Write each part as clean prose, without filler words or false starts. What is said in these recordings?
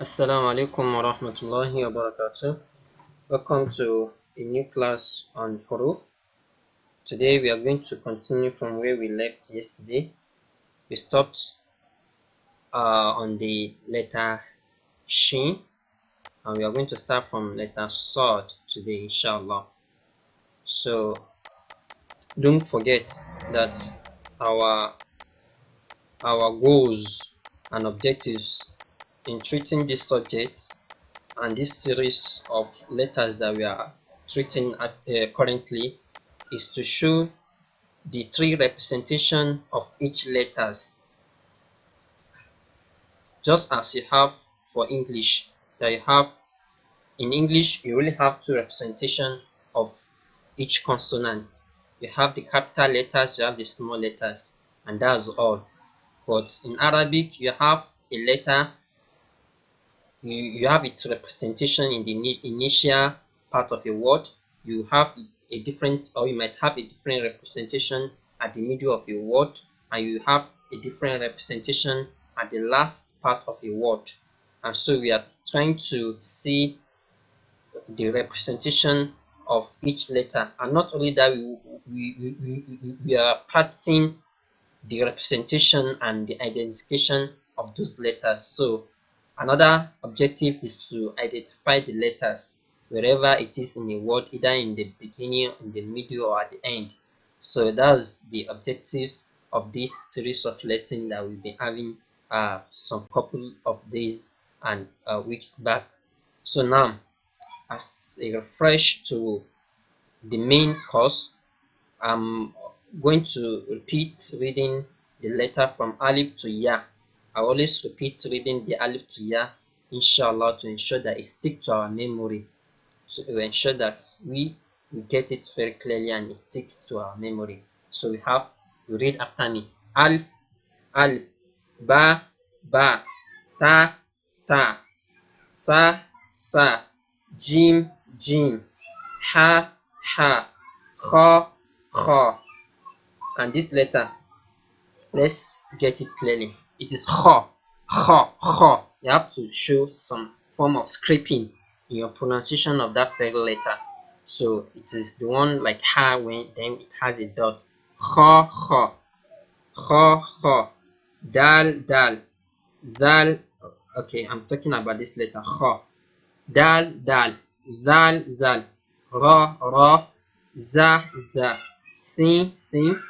Assalamu alaikum wa rahmatullahi wa barakatuh. Welcome to a new class on Huroof. Today we are going to continue from where we left yesterday. We stopped on the letter Shin and we are going to start from letter Sod today, inshallah. So don't forget that our our goals and objectives in treating this subject and this series of letters that we are treating currently is to show the three representation of each letters, just as you have for English. That you have in English, you really have two representation of each consonant. You have the capital letters, you have the small letters, and that's all. But in Arabic, you have a letter, you have its representation in the initial part of a word. You have a different, or you might have a different representation at the middle of a word, and you have a different representation at the last part of a word. And so we are trying to see the representation of each letter, and not only that, we are practicing the representation and the identification of those letters. So another objective is to identify the letters wherever it is in a word, either in the beginning, in the middle, or at the end. So that's the objectives of this series of lessons that we've been having some couple of days and weeks back. So now, as a refresh to the main course, I'm going to repeat reading the letter from Alif to Ya. I always repeat reading the Alif to Ya, inshallah, to ensure that it sticks to our memory. So to ensure that we get it very clearly and it sticks to our memory. So we read after me. Alif, Alif, Ba, Ba, Ta, Ta, Sa, Sa, Jim, Jim, Ha, Ha, Kha, Kha. And this letter, let's get it clearly. It is Kha, Kha, Kha. You have to show some form of scraping in your pronunciation of that very letter. So it is the one like Ha, when then it has a dot. Kha, Kha, Kha, Kha, Dal, Dal, Zal. Okay, I'm talking about this letter Kha. Dal, Dal, Zal, Zal, Ra, Ra, Za, Za, Sin, Sin,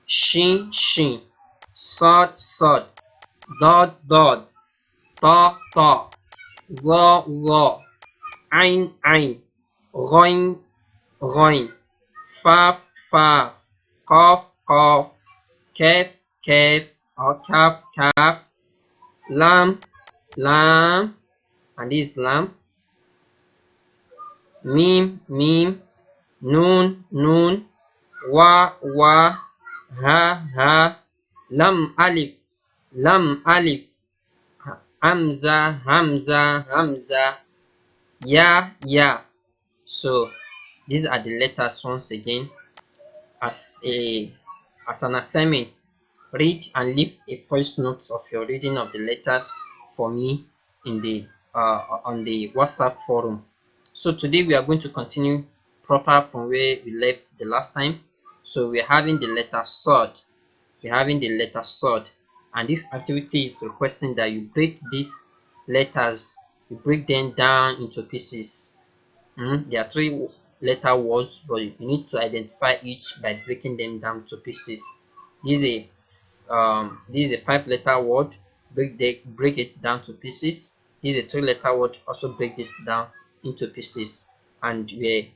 Shin, Shin, Sod, Sod, Dod, Dod, Ta, Ta, Ra, Ra, Ain, Ain, Ghain, Ghain, Faf, Faf, Qaf, Qaf, Kaf, Kaf, or Kaf, Kaf, Lam, Lam, and this is Lam, Mim, Mim, Nun, Nun, Wa, Wa, Ha, Ha, Lam, Alif, Lam, Alif, Hamza, Hamza, Hamza, Ya, Ya. So these are the letters once again. As an assignment, read and leave a voice notes of your reading of the letters for me in the on the WhatsApp forum. So today we are going to continue proper from where we left the last time. So we're having the letter sword. We're having the letter sword, and this activity is requesting that you break these letters, you break them down into pieces. There are three letter words, but you need to identify each by breaking them down to pieces. This is a 5 letter word. Break it down to pieces. This is a 3 letter word. Also break this down into pieces. And we're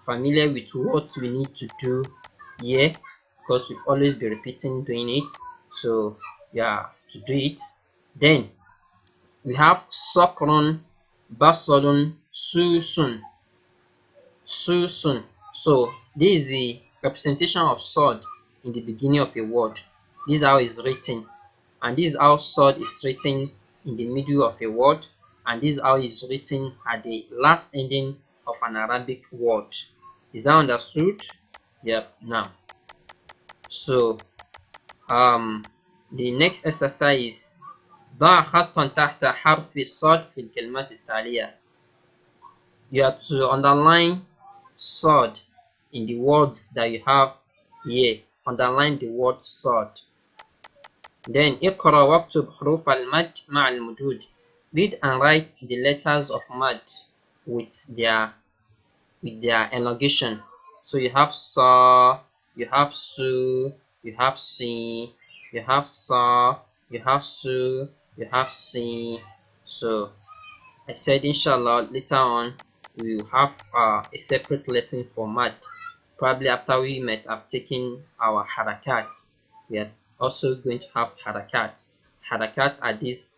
familiar with what we need to do here because we've always been repeating doing it. So yeah, to do it, then we have Sokron, Basodon, Susun. Susun. So this is the representation of sword in the beginning of a word. This is how it's written, and this is how sword is written in the middle of a word, and this is how it's written at the last ending of an Arabic word. Is that understood? Yep. Now, so the next exercise is ضع خطا تحت حرف الصاد في الكلمات التالية. You have to underline sword in the words that you have here. Underline the word sword. Then اقرأ واكتب حروف المد مع المدود. Read and write the letters of mad with their elongation. So you have saw, you have su, you have si, you have saw, you have su, you have si. So I said inshallah later on we will have a separate lesson for math. Probably after we might have taken our harakat, we are also going to have harakat. Harakat are these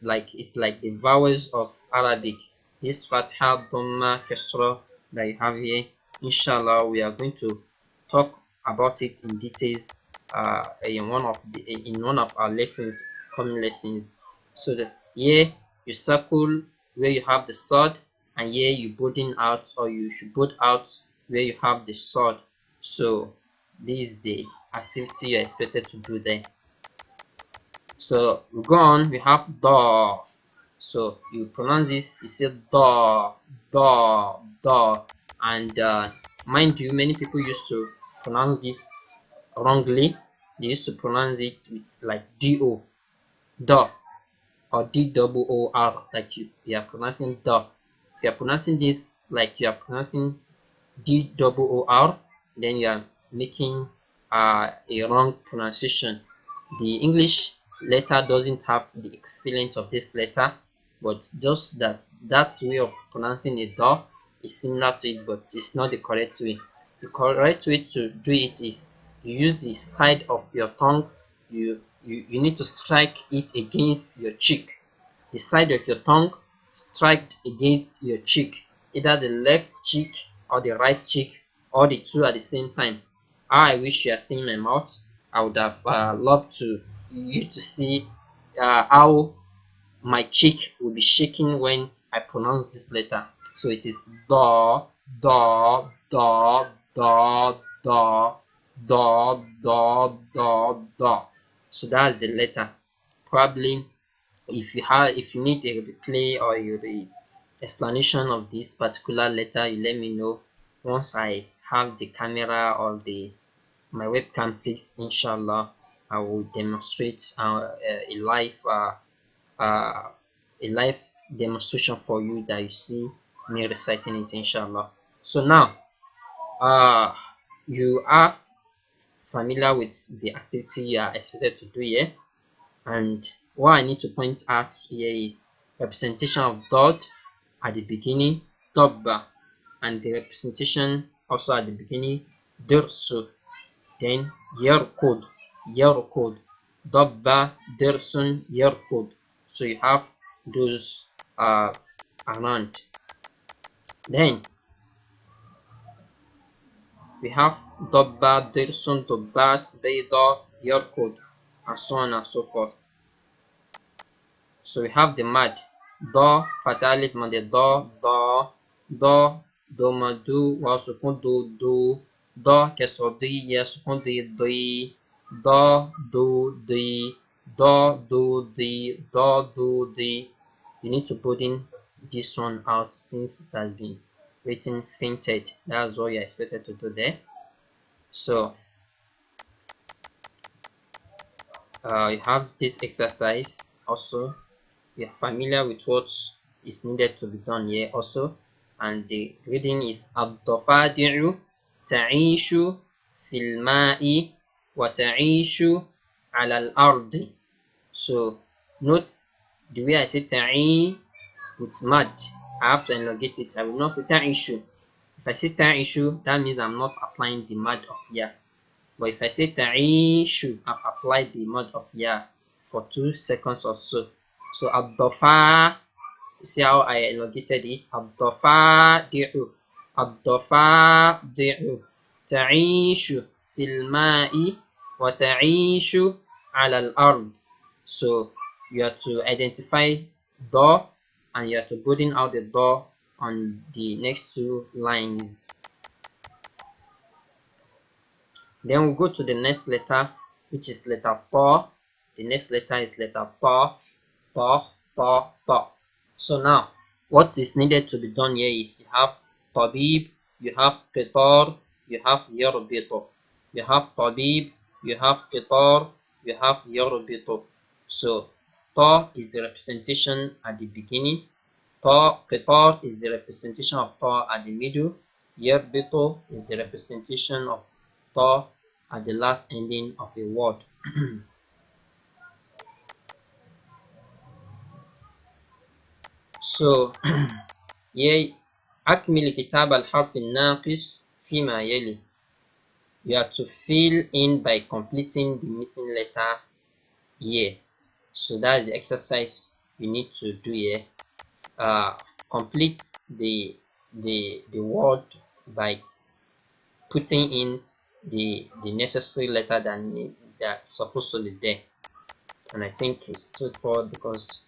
it's like the vowels of Arabic. This fatha, dhamma, kasra that you have here. Inshallah, we are going to talk about it in details in one of our lessons, coming lessons. So that here you circle where you have the sword, and here you bolding out, or you should bold out where you have the sword. So this is the activity you're expected to do there. So we go on, we have do. So you pronounce this, you say do, do, do, and mind you, many people used to pronounce this wrongly. They used to pronounce it with like do, do, or D-double-O-R, like you are pronouncing do. If you are pronouncing this like you are pronouncing D-double-O-R, then you are making a wrong pronunciation. The English letter doesn't have the equivalent of this letter, but just that way of pronouncing a do is similar to it, but it's not the correct way. The correct way to do it is you use the side of your tongue. You need to strike it against your cheek. The side of your tongue strike against your cheek, either the left cheek or the right cheek, or the two at the same time. I wish you are seeing my mouth. I would have loved you to see how my cheek will be shaking when I pronounce this letter. So it is do, do, do, do, do, do, do, do, do. So that's the letter. Probably if you need a replay or a explanation of this particular letter, you let me know. Once I have the camera or my webcam fixed, inshallah I will demonstrate uh, a live demonstration for you that you see me reciting it, inshallah. So now uh you are familiar with the activity you are expected to do here, and what I need to point out here is representation of dot at the beginning, dobba, and the representation also at the beginning, dursu. Then yarkud, yarkud, dobba, dursun, yarkud. So you have those around. Then we have dobba, dursun, dobbat, bayda, yarkud, and so on and so forth. So we have the mad do, fatha alif mad do, do, do, do madu wa sukun do, do kesro di ya sukun di, do, do, di, do, do, di, do, do, di. You need to put in this one out since it has been written fainted. That's what you're expected to do there. So you have this exercise also. We are familiar with what is needed to be done here also, and the reading is الضفادع تعيش في الماء وتعيش على الأرض. So note the way I say تعي with mad, I have to elongate it. I will not say تعيش. If I say تعيش, that means I'm not applying the mad of ya. But if I say تعيش, I've applied the mad of ya for 2 seconds or so. So الضفا, see how I elongated it. الضفادع, الضفادع تعيش في الماء وتعيش على الأرض. So you have to identify do, and you have to broaden out the do on the next 2 lines. Then we go to the next letter, which is letter to. The next letter is letter ta, ta, ta, ta. So now, what is needed to be done here is you have tabib, you have qitar, you have yarbitu. You have tabib, you have qitar, you have yarbitu. So ta is the representation at the beginning. Ta, qitar is the representation of ta at the middle. Yarbitu is the representation of ta at the last ending of a word. So here أكمل كتاب الحرف الناقص فيما يلي. You have to fill in by completing the missing letter here. So that's the exercise you need to do here. Complete the word by putting in the necessary letter that's supposed to be there. And I think it's straightforward because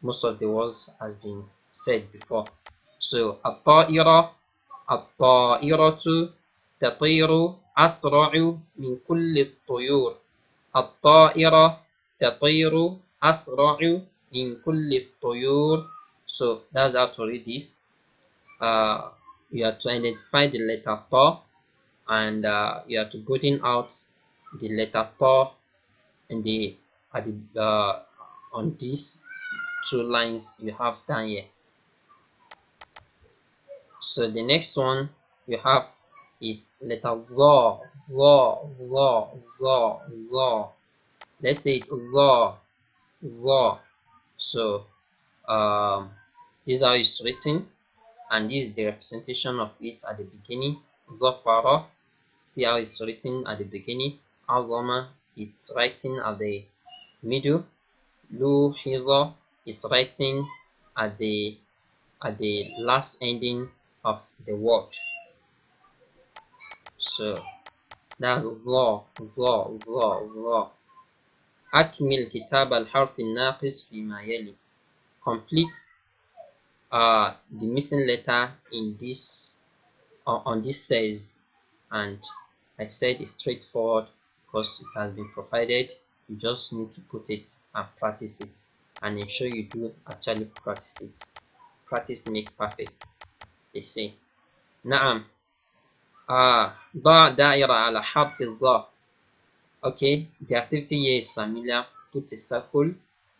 most of the words has been said before. So الطائرة الطائرة تطير أسرع من كل الطيور. الطائرة تطير أسرع من كل الطيور. So that's how to read this. You have to identify the letter ta, and you have to putting out the letter ta in the at the on these two lines you have down here. So the next one you have is letter va, va, va, va, va. Let's say it va, va. So this is how it's written, and this is the representation of it at the beginning. Zafara, see how it's written at the beginning. Azama, it's writing at the middle. Luhiza is writing at the last ending of the word. So that's ظا. أكمل كتاب الحرف الناقص فيما يلي. Complete the missing letter in this on this cells, and I said it's straightforward because it has been provided. You just need to put it and practice it, and ensure you do actually practice it. Practice make perfect, they say. نعم. ضع دائرة على حرف الظا. Okay, the activity here is familiar. Put a circle,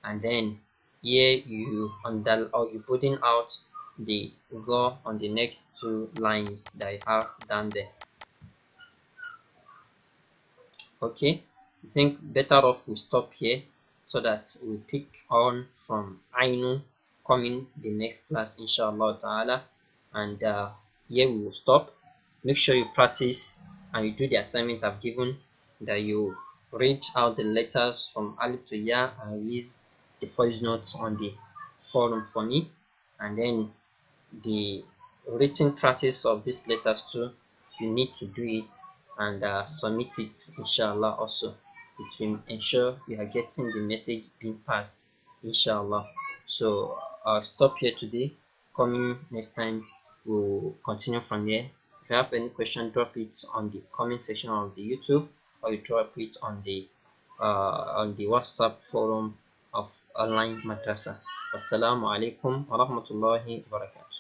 and then here you you putting out the ظا on the next two lines that you have down there. Okay, I think better off we stop here so that we pick on from Ainu coming the next class, inshallah ta'ala. And here we will stop. Make sure you practice and you do the assignment I've given, that you read out the letters from Alif to Ya and release the voice notes on the forum for me, and then the written practice of these letters too. You need to do it and submit it, inshallah. Also, it will ensure you are getting the message being passed, inshallah. So I'll stop here today. Coming next time, we'll continue from here. If you have any question, drop it on the comment section of the YouTube, or you drop it on the WhatsApp forum of online madrasa. Assalamu alaikum wa rahmatullahi wa barakatuh.